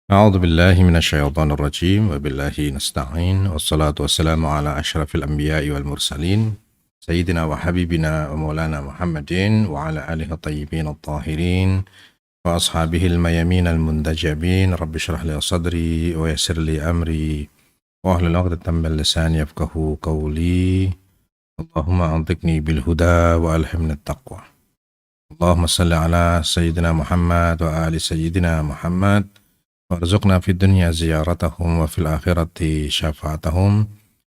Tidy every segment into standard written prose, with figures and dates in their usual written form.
أعوذ بالله من الشيطان الرجيم وبالله نستعين والصلاة والسلام على أشرف الأنبياء والمرسلين سيدنا وحبيبنا ومولانا محمد وعلى آله الطيبين الطاهرين وأصحابه الميامين المنتجبين رب اشرح لي صدري ويسر لي أمري واحلل عقدة من لساني يفقهوا قولي اللهم أنطقني بالهدى وألهمني التقوى اللهم صل على سيدنا محمد وآل سيدنا محمد warzuqna fid dunya ziyaratahum wa fil akhirati syafaatahum.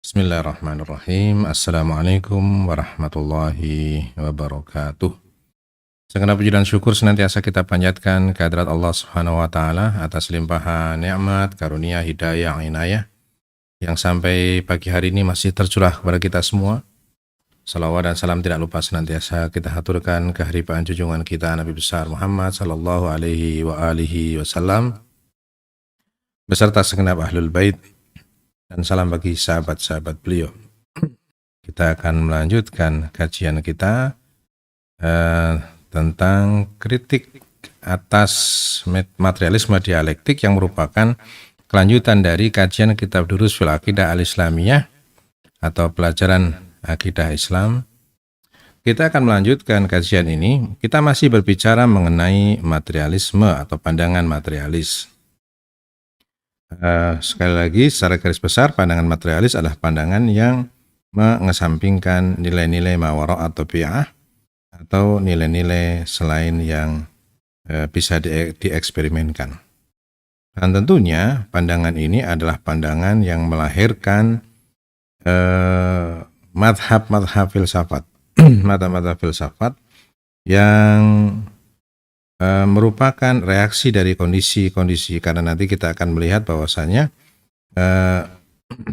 Bismillahirrahmanirrahim. Assalamualaikum warahmatullahi wabarakatuh. Segenap puji dan syukur senantiasa kita panjatkan kehadirat Allah Subhanahu wa taala atas limpahan nikmat, karunia, hidayah, inayah yang sampai pagi hari ini masih tercurah kepada kita semua. Salawat dan salam tidak lupa senantiasa kita haturkan kehadiran junjungan kita Nabi besar Muhammad sallallahu alaihi wa alihi wasallam beserta segenap ahlul bait, dan salam bagi sahabat-sahabat beliau. Kita akan melanjutkan kajian kita tentang kritik atas materialisme dialektik yang merupakan kelanjutan dari kajian kitab Durus fil Aqidah al-Islamiyah atau pelajaran akidah Islam. Kita akan melanjutkan kajian ini. Kita masih berbicara mengenai materialisme atau pandangan materialis. Sekali lagi, secara garis besar, pandangan materialis adalah pandangan yang mengesampingkan nilai-nilai mawara' atau bi'ah atau nilai-nilai selain yang bisa dieksperimenkan. Dan tentunya pandangan ini adalah pandangan yang melahirkan madhab filsafat, madhab filsafat yang merupakan reaksi dari kondisi-kondisi, karena nanti kita akan melihat bahwasanya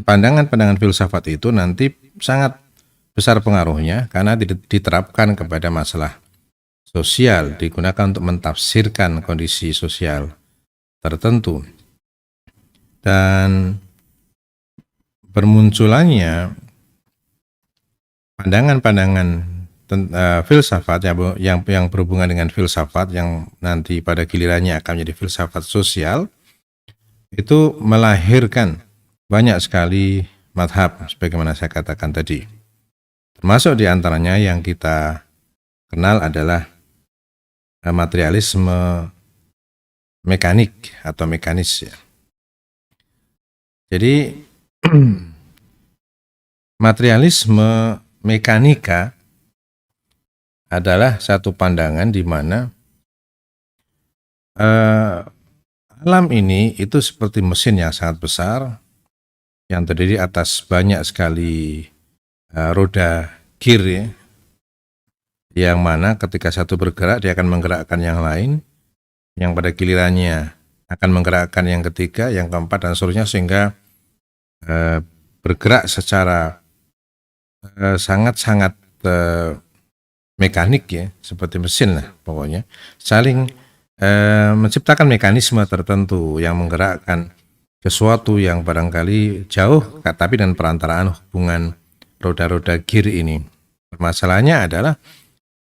pandangan-pandangan filsafat itu nanti sangat besar pengaruhnya karena diterapkan kepada masalah sosial, digunakan untuk mentafsirkan kondisi sosial tertentu, dan bermunculannya pandangan-pandangan filsafat yang berhubungan dengan filsafat yang nanti pada gilirannya akan menjadi filsafat sosial, itu melahirkan banyak sekali madhab sebagaimana saya katakan tadi. Termasuk diantaranya yang kita kenal adalah materialisme mekanik atau mekanis ya. Jadi materialisme mekanika adalah satu pandangan di mana alam ini itu seperti mesin yang sangat besar yang terdiri atas banyak sekali roda gear ya, yang mana ketika satu bergerak dia akan menggerakkan yang lain, yang pada gilirannya akan menggerakkan yang ketiga, yang keempat, dan seterusnya, sehingga bergerak secara sangat-sangat mekanik ya, seperti mesin lah pokoknya, saling menciptakan mekanisme tertentu yang menggerakkan sesuatu yang barangkali jauh tapi dengan perantaraan hubungan roda-roda gear ini. Permasalahannya adalah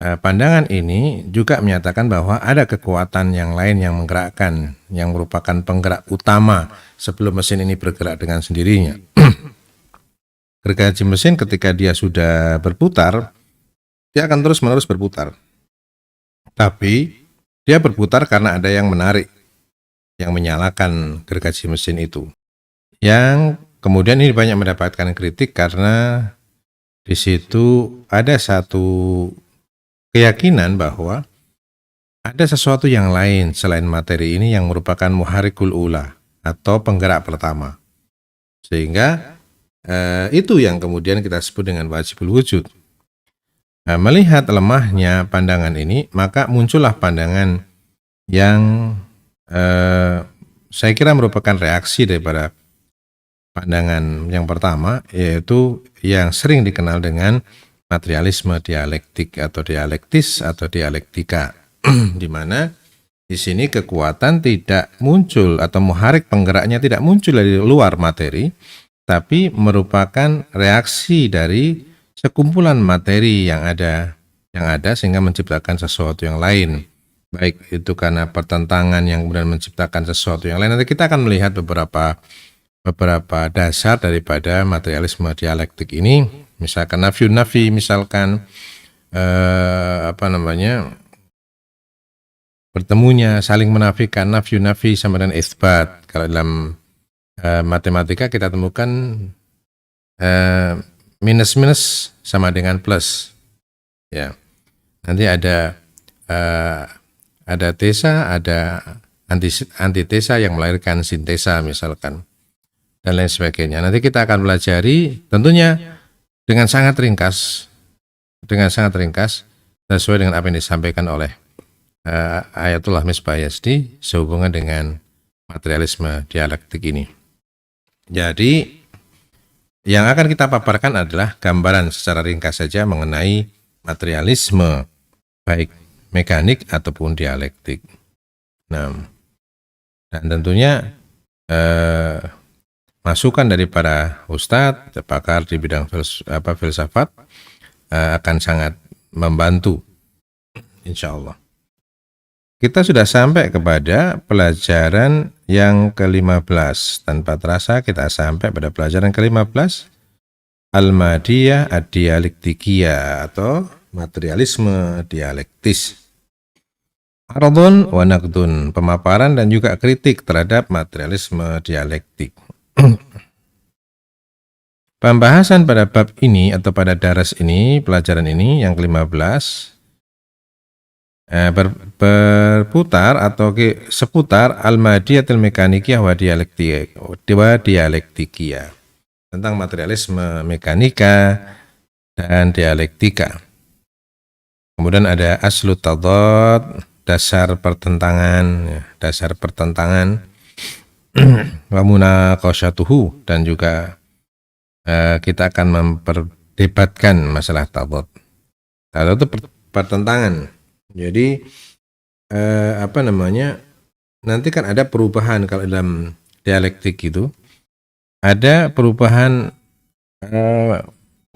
pandangan ini juga menyatakan bahwa ada kekuatan yang lain yang menggerakkan, yang merupakan penggerak utama sebelum mesin ini bergerak dengan sendirinya. Gergaji mesin ketika dia sudah berputar, dia akan terus-menerus berputar. Tapi dia berputar karena ada yang menarik, yang menyalakan gergaji mesin itu. Yang kemudian ini banyak mendapatkan kritik karena di situ ada satu keyakinan bahwa ada sesuatu yang lain selain materi ini yang merupakan muharikul ula atau penggerak pertama. Sehingga itu yang kemudian kita sebut dengan wajibul wujud. Nah, melihat lemahnya pandangan ini, maka muncullah pandangan yang saya kira merupakan reaksi daripada pandangan yang pertama, yaitu yang sering dikenal dengan materialisme dialektik atau dialektis atau dialektika, di mana di sini kekuatan tidak muncul atau muharik penggeraknya tidak muncul dari luar materi, tapi merupakan reaksi dari sekumpulan materi yang ada sehingga menciptakan sesuatu yang lain. baik itu karena pertentangan yang kemudian menciptakan sesuatu yang lain. Nanti kita akan melihat beberapa dasar daripada materialisme dialektik ini, misalkan nafyu nafi, misalkan bertemunya saling menafikan nafyu nafi sama dengan isbat. Kalau dalam matematika kita temukan minus minus sama dengan plus, ya. Nanti ada tesa, ada antitesa yang melahirkan sintesa misalkan, dan lain sebagainya. Nanti kita akan pelajari tentunya dengan sangat ringkas sesuai dengan apa yang disampaikan oleh Ayatullah Misbah Yazdi sehubungan dengan materialisme dialektik ini. Jadi yang akan kita paparkan adalah gambaran secara ringkas saja mengenai materialisme baik mekanik ataupun dialektik. Nah, dan tentunya masukan dari para ustadz, pakar di bidang filsafat akan sangat membantu, insya Allah. Kita sudah sampai kepada pelajaran yang ke-15. Tanpa terasa kita sampai pada pelajaran ke-15, Al-Madiyah Ad-Dialektikiyah atau materialisme dialektis. Aradun wa naqdun, pemaparan dan juga kritik terhadap materialisme dialektik. Pembahasan pada bab ini atau pada daras ini, pelajaran ini yang ke-15 berputar atau seputar al-madiyatul mekanikiyah wa dialektikiyah, tentang materialisme mekanika dan dialektika. Kemudian ada aslut tadad, dasar pertentangan wa munaqasyatuhu, dan juga kita akan memperdebatkan masalah tadad. Tadad itu pertentangan. Jadi nanti kan ada perubahan kalau dalam dialektik itu ada perubahan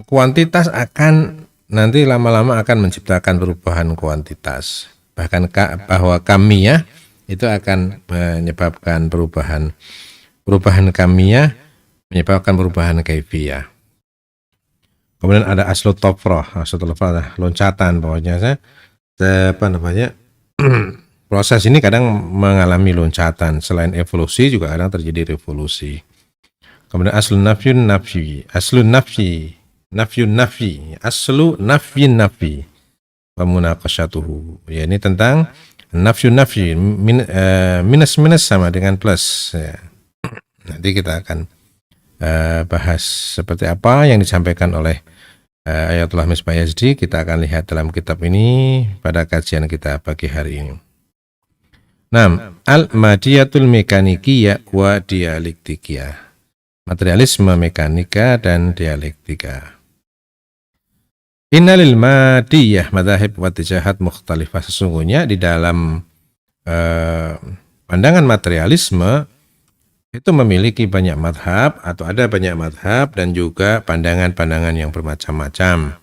kuantitas akan nanti lama-lama akan menciptakan perubahan kuantitas. Bahkan bahwa kamiyah itu akan menyebabkan perubahan kamiyah menyebabkan perubahan kaifiyah. Kemudian ada aslut tofroh, loncatan, pokoknya proses ini kadang mengalami loncatan. Selain evolusi juga kadang terjadi revolusi. Kemudian aslu nafyun nafi, wa munaqasyatuhu. Ya, ini tentang nafyun nafi, minus sama dengan plus. Ya. Nanti kita akan bahas seperti apa yang disampaikan oleh Ayatullah Misbah Yazdi. Kita akan lihat dalam kitab ini pada kajian kita pagi hari ini. Nah, al-madiyatul mekanikiyah wa dialektikiyah, materialisme mekanika dan dialektika. Innalil madiyah madzahib wa tijahat mukhtalifah, sesungguhnya di dalam pandangan materialisme itu memiliki banyak madhab atau ada banyak madhab dan juga pandangan-pandangan yang bermacam-macam.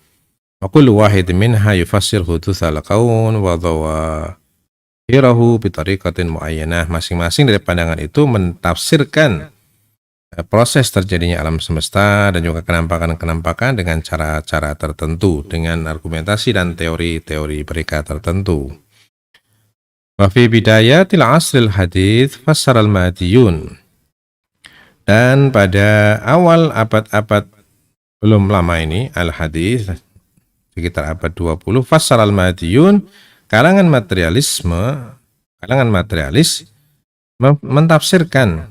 Wa kullu wahid minha yufassir hudutsal kaun wa dhawahirahu bi tariqatin muayyanah. Masing-masing dari pandangan itu mentafsirkan proses terjadinya alam semesta dan juga kenampakan-kenampakan dengan cara-cara tertentu, dengan argumentasi dan teori-teori mereka tertentu. Wa fi bidayatil asril hadits fassara al-madiyun, dan pada awal abad-abad belum lama ini al-hadis, sekitar abad 20, fassara al-madiyun, kalangan materialis mentafsirkan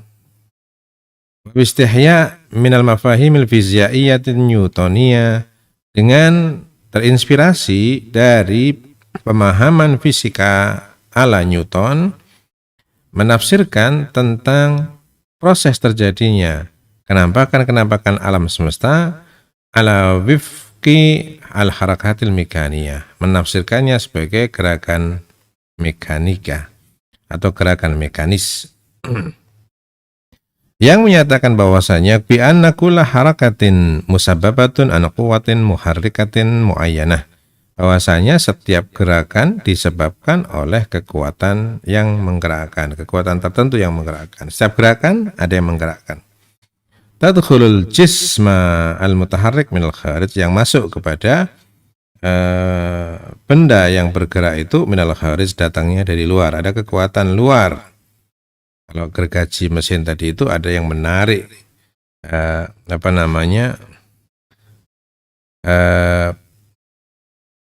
istihya minal mafahimil fiziaiyatin newtoniyah, dengan terinspirasi dari pemahaman fisika ala Newton, menafsirkan tentang proses terjadinya kenampakan alam semesta ala wifqi al-harakatil mekaniyah, menafsirkannya sebagai gerakan mekanika atau gerakan mekanis yang menyatakan bahwasanya bi anna kulla harakatin musabbabatun an quwwatin muharrikatin muayyanah, bahwasanya setiap gerakan disebabkan oleh kekuatan yang menggerakkan, kekuatan tertentu yang menggerakkan. Setiap gerakan ada yang menggerakkan. Tadkhulul jisma al-mutaharrik minal kharij, yang masuk kepada benda yang bergerak itu minal kharij, datangnya dari luar, ada kekuatan luar. Kalau gergaji mesin tadi itu ada yang menarik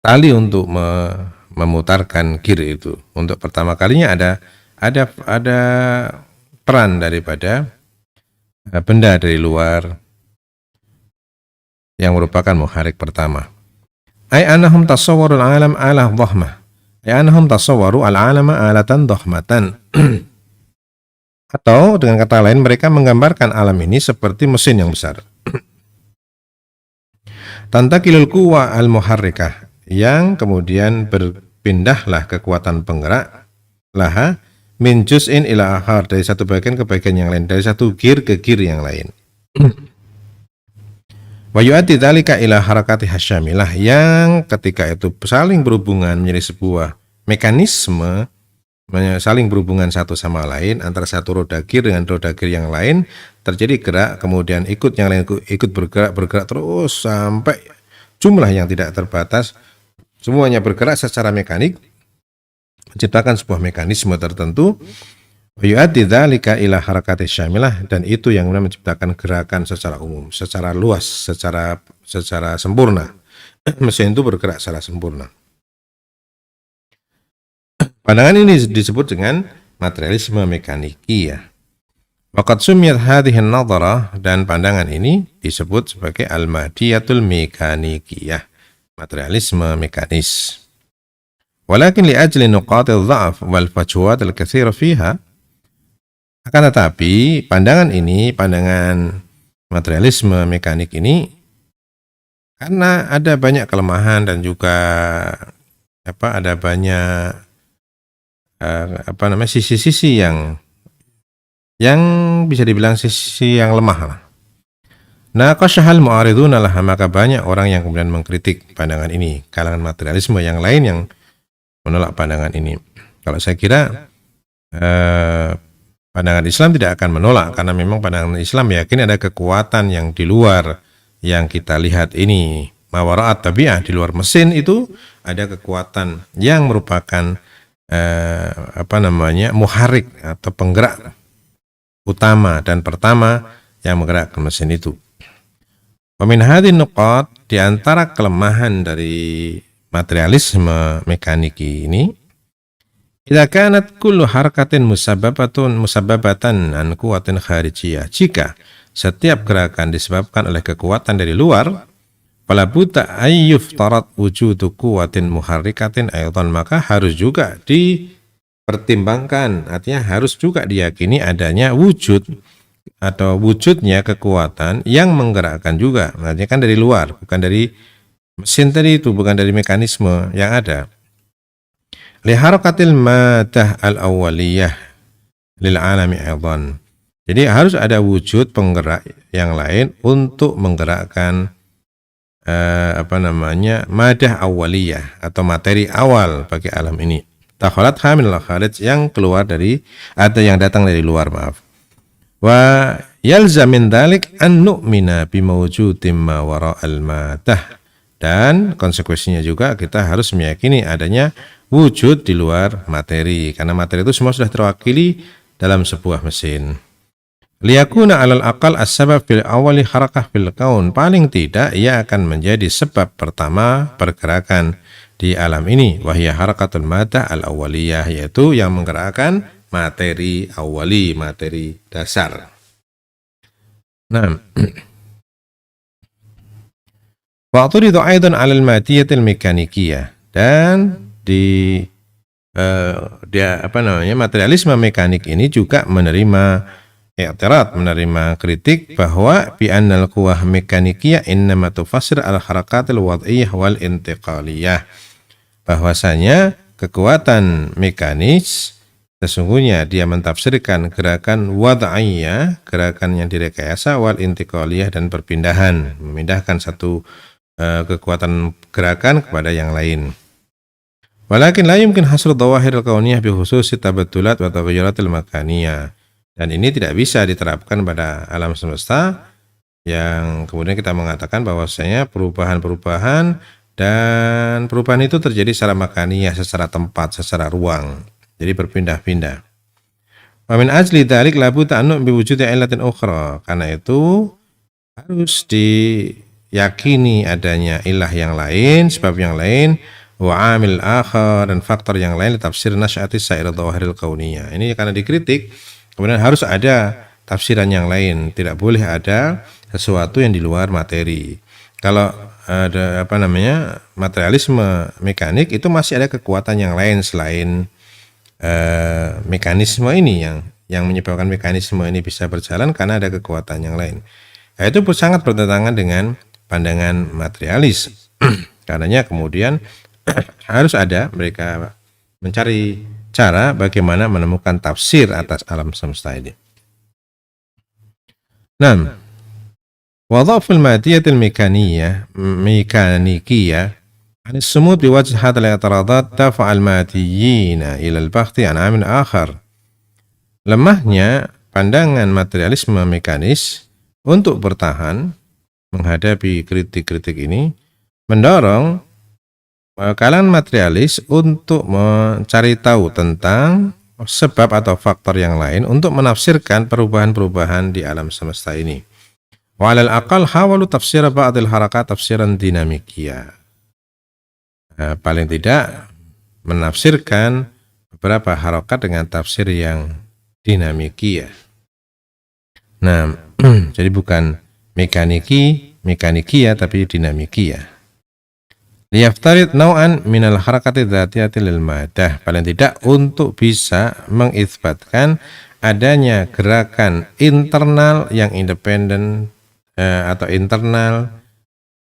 tali untuk memutarkan gear itu. Untuk pertama kalinya ada peran daripada benda dari luar yang merupakan muharrik pertama. Ay annahum tasawwaru al-alam ala dhahmah. Ay annahum tasawwaru al-alama alatan dhahmatan. Atau dengan kata lain, mereka menggambarkan alam ini seperti mesin yang besar. Tantakilul quwwa al-muharrikah, yang kemudian berpindahlah kekuatan penggerak laha min juz'in ila akhar, dari satu bagian ke bagian yang lain, dari satu gear ke gear yang lain. Wa yu'addi dzalika ila harakati hasyamilah, yang ketika itu saling berhubungan menjadi sebuah mekanisme saling berhubungan satu sama lain, antara satu roda gear dengan roda gear yang lain, terjadi gerak, kemudian ikut yang lain ikut bergerak terus sampai jumlah yang tidak terbatas, semuanya bergerak secara mekanik, menciptakan sebuah mekanisme tertentu. Yu'addi dzalika ila harakati syamilah, dan itu yang menciptakan gerakan secara umum, secara luas, secara sempurna. Mesin itu bergerak secara sempurna. Pandangan ini disebut dengan materialisme mekanikiyah. Waqad sumiyat hadhihi an-nadharah, dan pandangan ini disebut sebagai al-madiyatul mekanikiyah, materialisme mekanis. Walakin li ajli nuqatil dha'f wal fajwat al-katsira fiha, akan tetapi pandangan materialisme mekanik ini, karena ada banyak kelemahan dan juga ada banyak sisi-sisi yang bisa dibilang sisi yang lemah. Naqashahal mu'ariduna laha, maka banyak orang yang kemudian mengkritik pandangan ini, kalangan materialisme yang lain yang menolak pandangan ini. Kalau saya kira pandangan Islam tidak akan menolak, karena memang pandangan Islam yakin ada kekuatan yang di luar yang kita lihat ini, mawara'at tabi'ah, di luar mesin itu ada kekuatan yang merupakan muharrik atau penggerak utama dan pertama yang menggerakkan mesin itu. Wa min hadhihi nuqat, di antara kelemahan dari materialisme mekaniki ini, idza kanat kullu harakatin musabbabatan an quwwatin kharijiyah, jika setiap gerakan disebabkan oleh kekuatan dari luar, fala budda ayyuftarat wujudu quwwatin muharrikatin aidan, maka harus juga dipertimbangkan, artinya harus juga diyakini adanya wujud atau wujudnya kekuatan yang menggerakkan juga, artinya kan dari luar, bukan dari mesin tadi itu, bukan dari mekanisme yang ada. Li harakatil madah al-awwaliyah lil alami aidan, jadi harus ada wujud penggerak yang lain untuk menggerakkan madah awaliyah atau materi awal bagi alam ini. Takhalat hamil kharij, yang keluar dari atau yang datang dari luar, maaf. Wa yalzam min dzalik an nu'mina bi mawjudin ma wara'al madah, dan konsekuensinya juga kita harus meyakini adanya wujud di luar materi, karena materi itu semua sudah terwakili dalam sebuah mesin. Liyakuna alal aqal as-sabab fil awali harakah fil kaun, paling tidak ia akan menjadi sebab pertama pergerakan di alam ini, wahya harakatul madah al-awwaliyah, yaitu yang menggerakkan materi awali, materi dasar. Nah, wa'turidu aidan 'alal madiyatil mekanikiyah, dan materialisme mekanik ini juga menerima kritik bahwa bi annal quwwah mekanikiyah innama tufassir al harakatil wad'iyah wal intiqaliyah, bahwasanya kekuatan mekanis sesungguhnya dia mentafsirkan gerakan wad'iyah, gerakan yang direkayasa, wal intiqaliyah, dan perpindahan, memindahkan satu kekuatan gerakan kepada yang lain. Walakin la yumkin hasru dhawahir al-kauniyah bi khususi tabattulat wa taghayyuratil makaniyah. Dan ini tidak bisa diterapkan pada alam semesta yang kemudian kita mengatakan bahwasanya perubahan-perubahan dan perubahan itu terjadi secara makaniyah, secara tempat, secara ruang. Jadi berpindah-pindah. Wa min ajli dzalik la budda an bi wujudi illatin ukhra. Karena itu harus diyakini adanya ilah yang lain, sebab yang lain, wa amil akhar, dan faktor yang lain tafsir nasyati sa'ir dhawahiril kauniyah. Ini karena dikritik, kemudian harus ada tafsiran yang lain, tidak boleh ada sesuatu yang di luar materi. Kalau ada materialisme mekanik itu masih ada kekuatan yang lain selain mekanisme ini yang menyebabkan mekanisme ini bisa berjalan karena ada kekuatan yang lain. Nah, itu sangat bertentangan dengan pandangan materialis. Karenanya kemudian harus ada mereka mencari cara bagaimana menemukan tafsir atas alam semesta ini. Nah, wadhaful madiyatil mekanikiyah an as-sumud biwajh hadha al-i'tiradat dafa'al madiyina ila al-bahthi an amin akhar. Lemahnya pandangan materialisme mekanis untuk bertahan menghadapi kritik-kritik ini mendorong kalangan materialis untuk mencari tahu tentang sebab atau faktor yang lain untuk menafsirkan perubahan-perubahan di alam semesta ini. Wa 'alal aqal hawalu tafsir ba'dil harakat tafsiran dinamikiyah. Paling tidak menafsirkan beberapa harakat dengan tafsir yang dinamikiyah. Nah, jadi bukan mekanikiyah tapi dinamikiyah. Liyaftarid nau'an minal harakati dzatiyati lil madah, paling tidak untuk bisa mengitsbatkan adanya gerakan internal yang independen atau internal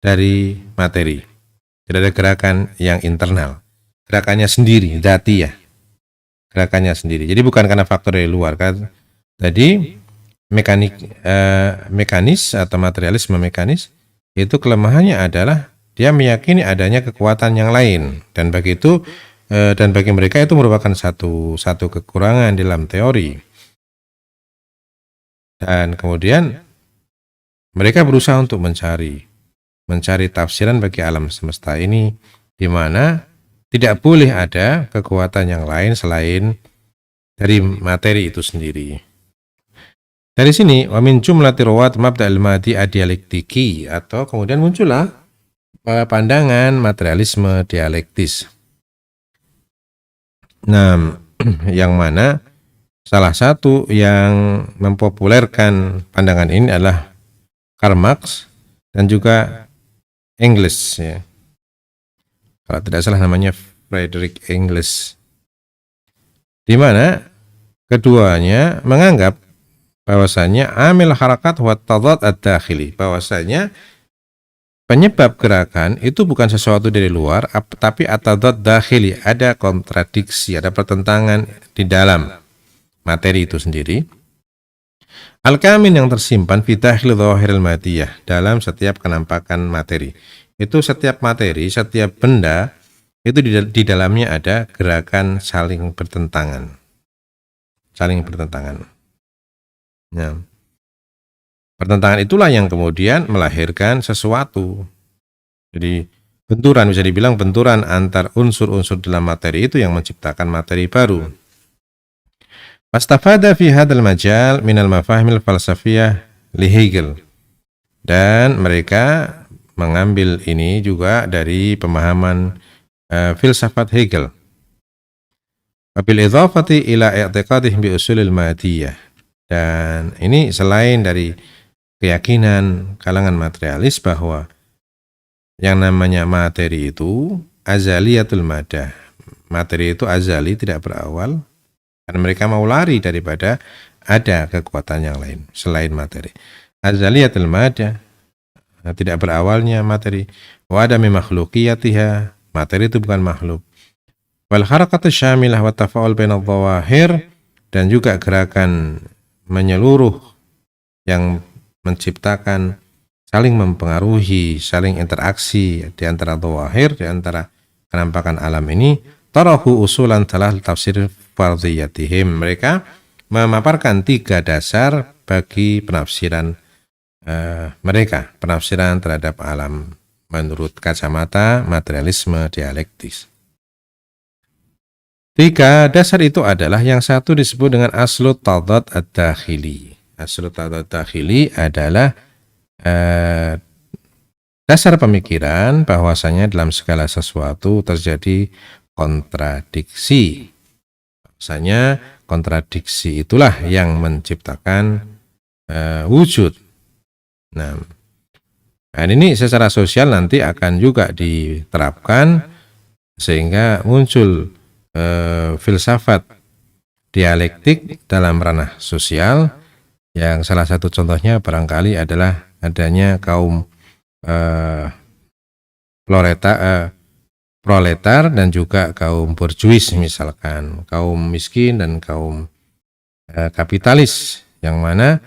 dari materi. Tidak ada gerakan yang internal, gerakannya sendiri, dzatiyah, gerakannya sendiri. Jadi bukan karena faktor dari luar kan. Tadi mekanis atau materialisme mekanis itu kelemahannya adalah dia meyakini adanya kekuatan yang lain, dan begitu dan bagi mereka itu merupakan satu kekurangan dalam teori. Dan kemudian mereka berusaha untuk mencari tafsiran bagi alam semesta ini, di mana tidak boleh ada kekuatan yang lain selain dari materi itu sendiri. Dari sini wa min jumlati rawat mabda' al-madi adialektiki, atau kemudian muncullah pandangan materialisme dialektis. Nah, yang mana salah satu yang mempopulerkan pandangan ini adalah Karl Marx dan juga Engels, ya. Kalau tidak salah namanya Friedrich Engels. Di mana keduanya menganggap bahwasanya amil harakat wa tadad ad-dakhili, bahwasanya penyebab gerakan itu bukan sesuatu dari luar, tapi atadad dakhili, ada kontradiksi, ada pertentangan di dalam materi itu sendiri. Al-kamin yang tersimpan fi dakhil dhawahiril madiyah, dalam setiap kenampakan materi. Itu setiap materi, setiap benda itu di dalamnya ada gerakan saling bertentangan. Saling bertentangan. Nah, pertentangan itulah yang kemudian melahirkan sesuatu. Jadi benturan, bisa dibilang benturan antar unsur-unsur dalam materi itu yang menciptakan materi baru. Mastafada fi hadzal majal minal mafahimil falsafiyah li Hegel. Dan mereka mengambil ini juga dari pemahaman filsafat Hegel. Wabil idhafati ila i'tiqadihim bi usulil madiyah. Dan ini selain dari keyakinan kalangan materialis bahwa yang namanya materi itu azaliyatul madah. Materi itu azali, tidak berawal. Karena mereka mau lari daripada ada kekuatan yang lain selain materi. Azaliyatul madah, tidak berawalnya materi. Wa adami makhluqiyatiha, materi itu bukan makhluk. Wal harakatu syamilah wa tafa'ul bainadh dhawahir, dan juga gerakan menyeluruh yang menciptakan saling mempengaruhi, saling interaksi di antara dhawahir, di antara penampakan alam ini, tarahu usulan telah tafsir fardhiyatihim. Mereka memaparkan 3 dasar bagi penafsiran mereka, penafsiran terhadap alam menurut kacamata materialisme dialektis. 3 dasar itu adalah, yang satu disebut dengan aslut tadad ad-dakhili. Aslut tadad ad-dakhili adalah dasar pemikiran bahwasanya dalam segala sesuatu terjadi kontradiksi. Bahwasanya kontradiksi itulah yang menciptakan wujud. Nah, ini secara sosial nanti akan juga diterapkan sehingga muncul filsafat dialektik dalam ranah sosial, yang salah satu contohnya barangkali adalah adanya kaum proletar dan juga kaum borjuis, misalkan kaum miskin dan kaum kapitalis, yang mana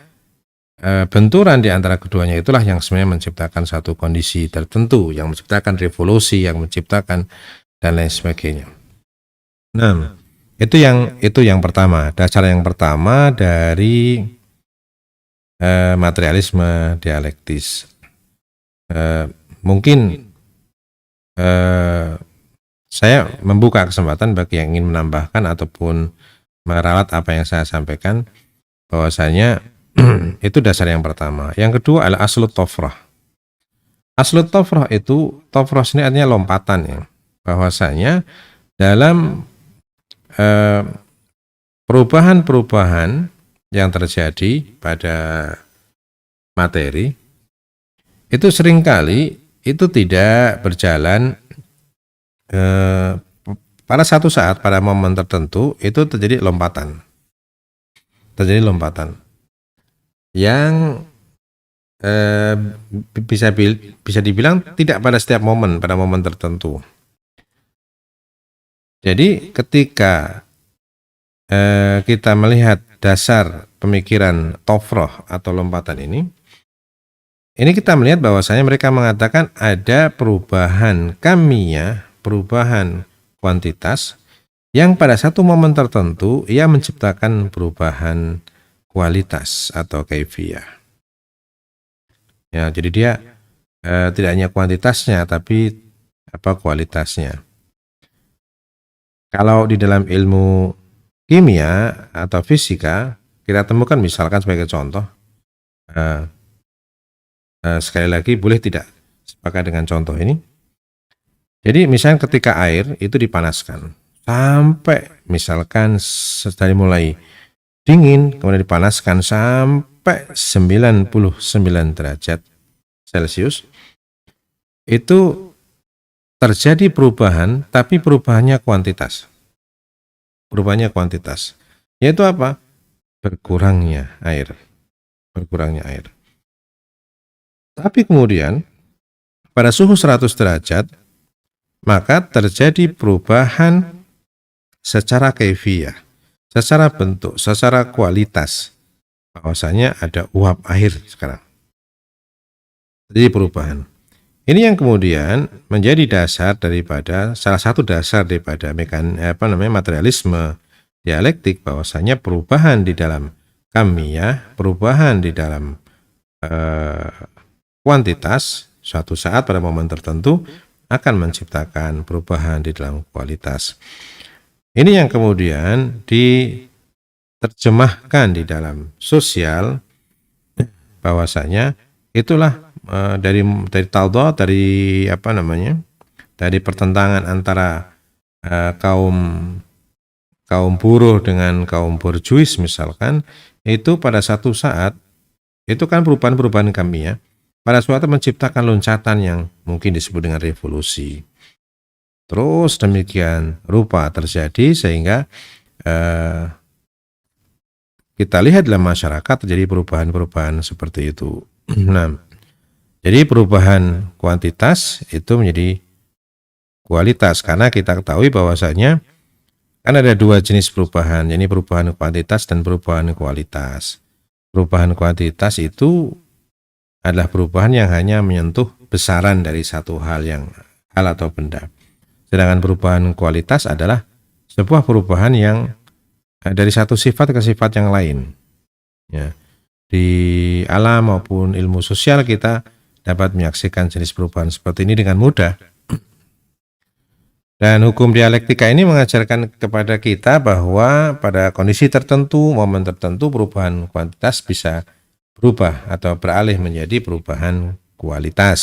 benturan di antara keduanya itulah yang sebenarnya menciptakan satu kondisi tertentu, yang menciptakan revolusi, yang menciptakan dan lain sebagainya. Nah, itu yang pertama, dasar yang pertama dari materialisme dialektis. Mungkin saya membuka kesempatan bagi yang ingin menambahkan ataupun meralat apa yang saya sampaikan, bahwasanya itu dasar yang pertama. Yang kedua adalah aslut tofrah. Aslut tofrah itu, tofrah ini artinya lompatan ya, bahwasanya dalam perubahan-perubahan yang terjadi pada materi itu seringkali itu tidak berjalan pada satu saat, pada momen tertentu itu terjadi lompatan yang bisa dibilang tidak pada setiap momen, pada momen tertentu. Jadi ketika kita melihat dasar pemikiran tofroh atau lompatan ini kita melihat bahwasanya mereka mengatakan ada perubahan kamiyah, perubahan kuantitas yang pada satu momen tertentu ia menciptakan perubahan kualitas atau kaifiyah. Ya, jadi dia tidak hanya kuantitasnya tapi kualitasnya. Kalau di dalam ilmu kimia atau fisika kita temukan, misalkan sebagai contoh, sekali lagi boleh tidak sepakat dengan contoh ini. Jadi misalnya ketika air itu dipanaskan sampai misalkan dari mulai dingin kemudian dipanaskan sampai 99 derajat Celcius, itu terjadi perubahan, tapi perubahannya kuantitas. Yaitu apa? Berkurangnya air. Tapi kemudian pada suhu 100 derajat maka terjadi perubahan secara kaifiyah, secara bentuk, secara kualitas. Bahwasanya ada uap air sekarang. Jadi perubahan. Ini yang kemudian menjadi dasar daripada, salah satu dasar daripada materialisme dialektik, bahwasanya perubahan di dalam kamiyah, perubahan di dalam kuantitas suatu saat pada momen tertentu akan menciptakan perubahan di dalam kualitas. Ini yang kemudian diterjemahkan di dalam sosial, bahwasanya itulah dari taldo, dari dari pertentangan antara kaum buruh dengan kaum borjuis misalkan, itu pada satu saat itu kan perubahan kamiyah pada suatu menciptakan loncatan yang mungkin disebut dengan revolusi. Terus demikian rupa terjadi sehingga kita lihat dalam masyarakat terjadi perubahan-perubahan seperti itu. Nah, jadi perubahan kuantitas itu menjadi kualitas, karena kita ketahui bahwasanya kan ada 2 jenis perubahan, yakni perubahan kuantitas dan perubahan kualitas. Perubahan kuantitas itu adalah perubahan yang hanya menyentuh besaran dari satu hal atau benda. Sedangkan perubahan kualitas adalah sebuah perubahan yang dari satu sifat ke sifat yang lain. Ya. Di alam maupun ilmu sosial kita dapat menyaksikan jenis perubahan seperti ini dengan mudah. Dan hukum dialektika ini mengajarkan kepada kita bahwa pada kondisi tertentu, momen tertentu, perubahan kuantitas bisa berubah atau beralih menjadi perubahan kualitas.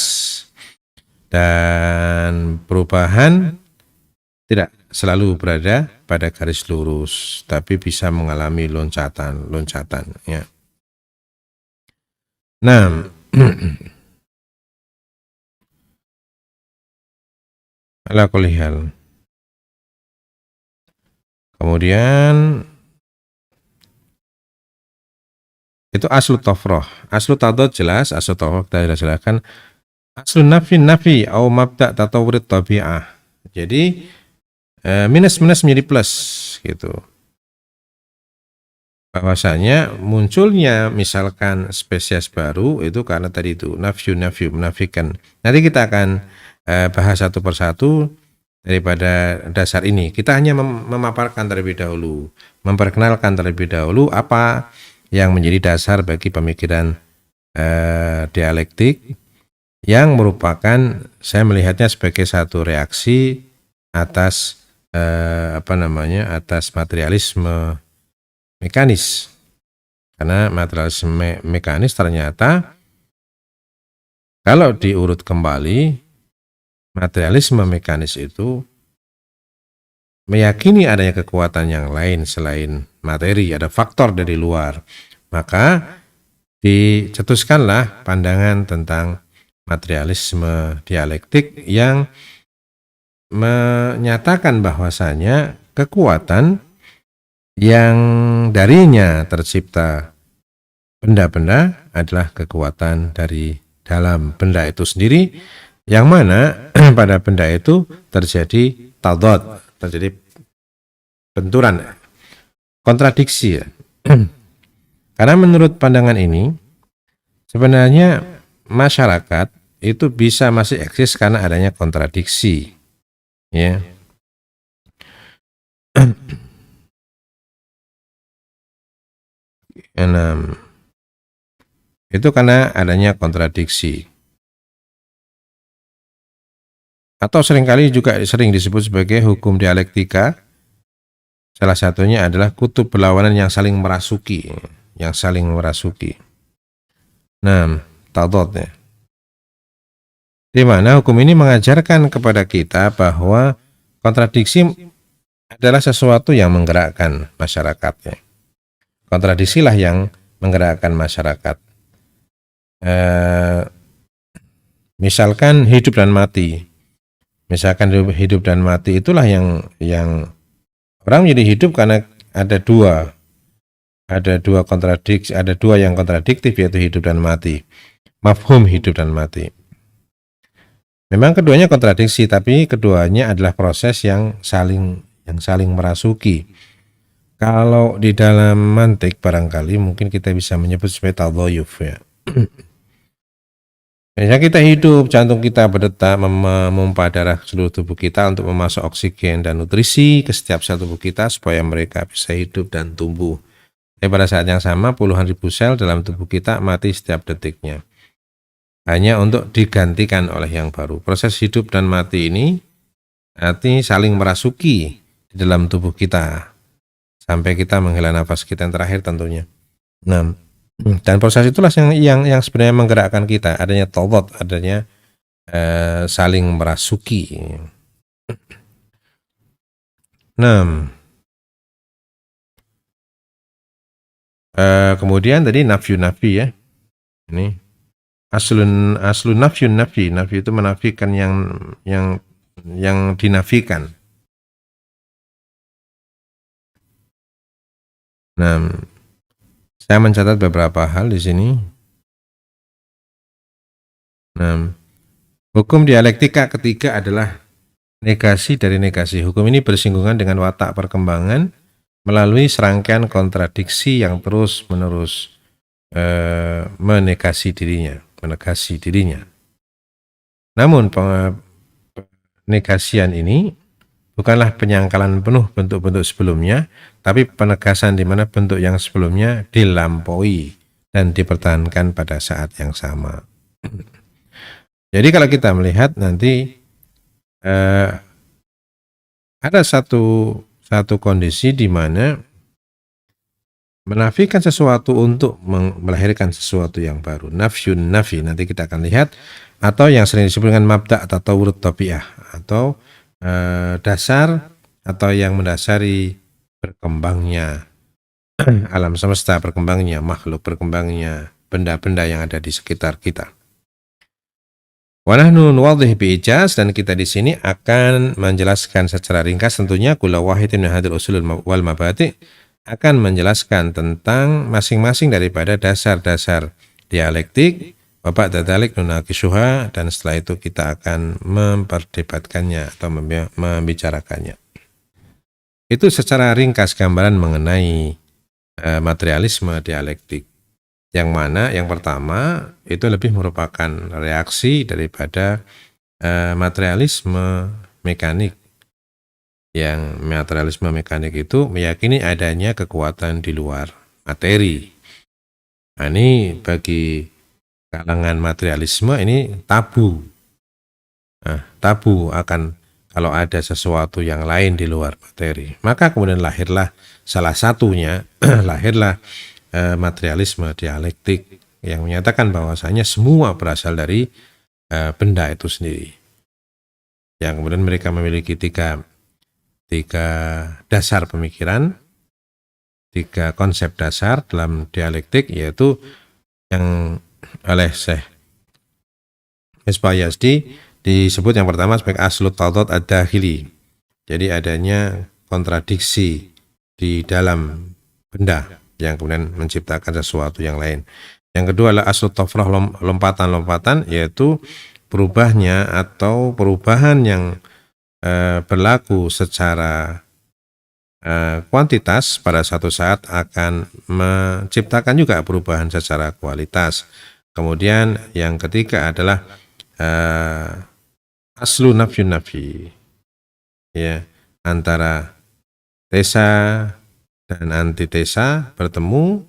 Dan perubahan tidak selalu berada pada garis lurus, tapi bisa mengalami loncatan ya. Nah, ala kulli hal. Kemudian itu aslu tafroh. Aslu tadad jelas, aslu tafroh kita jelaskan. Aslu nafi au mabda tatawurid tabi'ah. Jadi minus menjadi plus gitu. Bahwasanya munculnya misalkan spesies baru itu karena tadi itu nafyu menafikan. Nanti kita akan bahas satu persatu daripada dasar ini. Kita hanya memaparkan terlebih dahulu, memperkenalkan terlebih dahulu apa yang menjadi dasar bagi pemikiran dialektik yang merupakan, saya melihatnya sebagai satu reaksi atas atas materialisme mekanis. Karena materialisme mekanis ternyata kalau diurut kembali, materialisme mekanis itu meyakini adanya kekuatan yang lain selain materi, ada faktor dari luar. Maka dicetuskanlah pandangan tentang materialisme dialektik yang menyatakan bahwasanya kekuatan yang darinya tercipta benda-benda adalah kekuatan dari dalam benda itu sendiri, yang mana pada benda itu terjadi tadad, terjadi benturan, kontradiksi. Karena menurut pandangan ini sebenarnya masyarakat itu bisa masih eksis karena adanya kontradiksi, ya. Itu karena adanya kontradiksi. Atau seringkali juga sering disebut sebagai hukum dialektika. Salah satunya adalah kutub berlawanan yang saling merasuki, Nah, tadad ya. Di mana hukum ini mengajarkan kepada kita bahwa kontradiksi adalah sesuatu yang menggerakkan masyarakatnya. Kontradiksilah yang menggerakkan masyarakat. Misalkan hidup dan mati. Misalkan hidup dan mati itulah yang orang menjadi hidup karena ada dua kontradiksi, ada dua yang kontradiktif, yaitu hidup dan mati. Mafhum hidup dan mati. Memang keduanya kontradiksi, tapi keduanya adalah proses yang saling merasuki. Kalau di dalam mantik barangkali mungkin kita bisa menyebut sebagai tadhayuf ya. Misalnya kita hidup, jantung kita berdetak, memompa darah seluruh tubuh kita untuk memasuk oksigen dan nutrisi ke setiap sel tubuh kita supaya mereka bisa hidup dan tumbuh. Tapi pada saat yang sama puluhan ribu sel dalam tubuh kita mati setiap detiknya. Hanya untuk digantikan oleh yang baru. Proses hidup dan mati ini arti saling merasuki di dalam tubuh kita sampai kita menghela nafas kita yang terakhir tentunya. Nah, dan proses itulah yang sebenarnya menggerakkan kita, adanya tadad, adanya saling merasuki. Nah, kemudian tadi nafyu ya. Ini aslu nafyu itu menafikan yang dinafikan. Nah, saya mencatat beberapa hal di sini. Nah, hukum dialektika ketiga adalah negasi dari negasi. Hukum ini bersinggungan dengan watak perkembangan melalui serangkaian kontradiksi yang terus-menerus menegasi dirinya. menegasi dirinya. Namun penegasian ini bukanlah penyangkalan penuh bentuk-bentuk sebelumnya, tapi penegasan di mana bentuk yang sebelumnya dilampaui dan dipertahankan pada saat yang sama. Jadi kalau kita melihat nanti ada satu kondisi di mana menafikan sesuatu untuk melahirkan sesuatu yang baru. Nafyun nafi, nanti kita akan lihat. Atau yang sering disebut dengan mabda' atau tawurut tabi'ah, atau dasar atau yang mendasari berkembangnya alam semesta, berkembangnya makhluk, berkembangnya benda-benda yang ada di sekitar kita. Wa nahnu nuwadhih bi'ijaz, dan kita di sini akan menjelaskan secara ringkas tentunya kula wahidin min hadhil usul wal mabadi', akan menjelaskan tentang masing-masing daripada dasar-dasar dialektik, wa ba'da dzalik nunaqishuha, dan setelah itu kita akan memperdebatkannya atau membicarakannya. Itu secara ringkas gambaran mengenai materialisme dialektik. Yang mana yang pertama itu lebih merupakan reaksi daripada materialisme mekanik. Yang materialisme mekanik itu meyakini adanya kekuatan di luar materi. Nah, ini bagi kalangan materialisme ini tabu. Tabu akan kalau ada sesuatu yang lain di luar materi. Maka kemudian lahirlah salah satunya, lahirlah materialisme dialektik yang menyatakan bahwasanya semua berasal dari benda itu sendiri. Yang kemudian mereka memiliki tiga dasar pemikiran, tiga konsep dasar dalam dialektik, yaitu yang oleh Syekh Misbah Yazdi disebut yang pertama sebagai aslut tadad ad-dakhili. Jadi adanya kontradiksi di dalam benda yang kemudian menciptakan sesuatu yang lain. Yang kedua adalah aslut tafrah, lompatan-lompatan, yaitu berubahnya atau perubahan yang berlaku secara kuantitas pada suatu saat akan menciptakan juga perubahan secara kualitas. Kemudian yang ketiga adalah aslu nafyun nafi, ya, antara tesa dan antitesa bertemu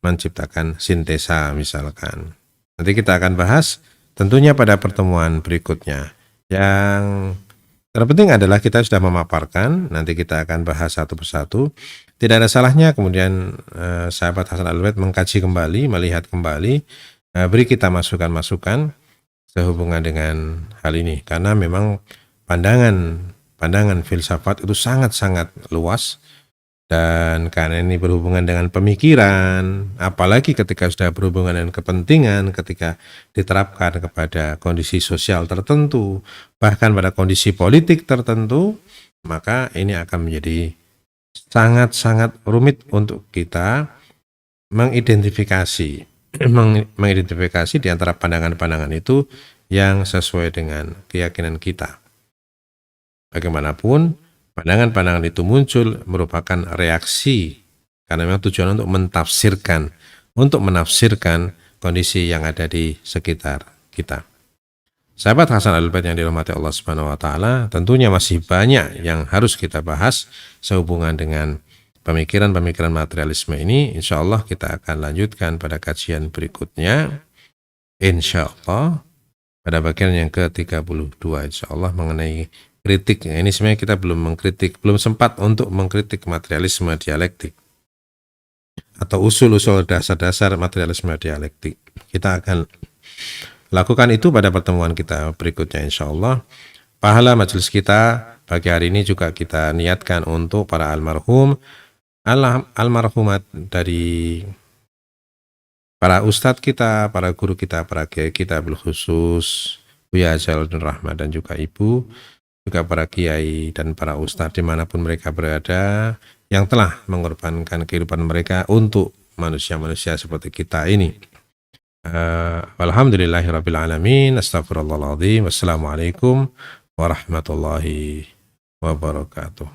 menciptakan sintesa misalkan. Nanti kita akan bahas tentunya pada pertemuan berikutnya. Yang terpenting adalah kita sudah memaparkan, nanti kita akan bahas satu persatu. Tidak ada salahnya kemudian sahabat Hasan Al-Bait mengkaji kembali, melihat kembali, beri kita masukan-masukan sehubungan dengan hal ini. Karena memang pandangan filsafat itu sangat-sangat luas. Dan karena ini berhubungan dengan pemikiran, apalagi ketika sudah berhubungan dengan kepentingan, ketika diterapkan kepada kondisi sosial tertentu, bahkan pada kondisi politik tertentu, maka ini akan menjadi sangat-sangat rumit untuk kita mengidentifikasi di antara pandangan-pandangan itu yang sesuai dengan keyakinan kita. Bagaimanapun, pandangan-pandangan itu muncul merupakan reaksi karena memang tujuan untuk menafsirkan kondisi yang ada di sekitar kita. Sahabat Hasan Al-Bait yang dirahmati Allah Subhanahu wa taala, tentunya masih banyak yang harus kita bahas sehubungan dengan pemikiran-pemikiran materialisme ini. Insyaallah kita akan lanjutkan pada kajian berikutnya. Insyaallah pada bagian yang ke-32 insyaallah mengenai kritik. Ini sebenarnya kita belum sempat untuk mengkritik materialisme dialektik atau usul-usul dasar-dasar materialisme dialektik. Kita akan lakukan itu pada pertemuan kita berikutnya insyaallah. Pahala majelis kita pagi hari ini juga kita niatkan untuk para almarhumat dari para ustadz kita, para guru kita, para kiai kita, bil khusus Buya Jalaluddin Rahmat dan juga ibu, juga para kiai dan para ustadz dimanapun mereka berada yang telah mengorbankan kehidupan mereka untuk manusia-manusia seperti kita ini. Alhamdulillahirabbil alamin. Astaghfirullahaladzim. Wassalamualaikum warahmatullahi wabarakatuh.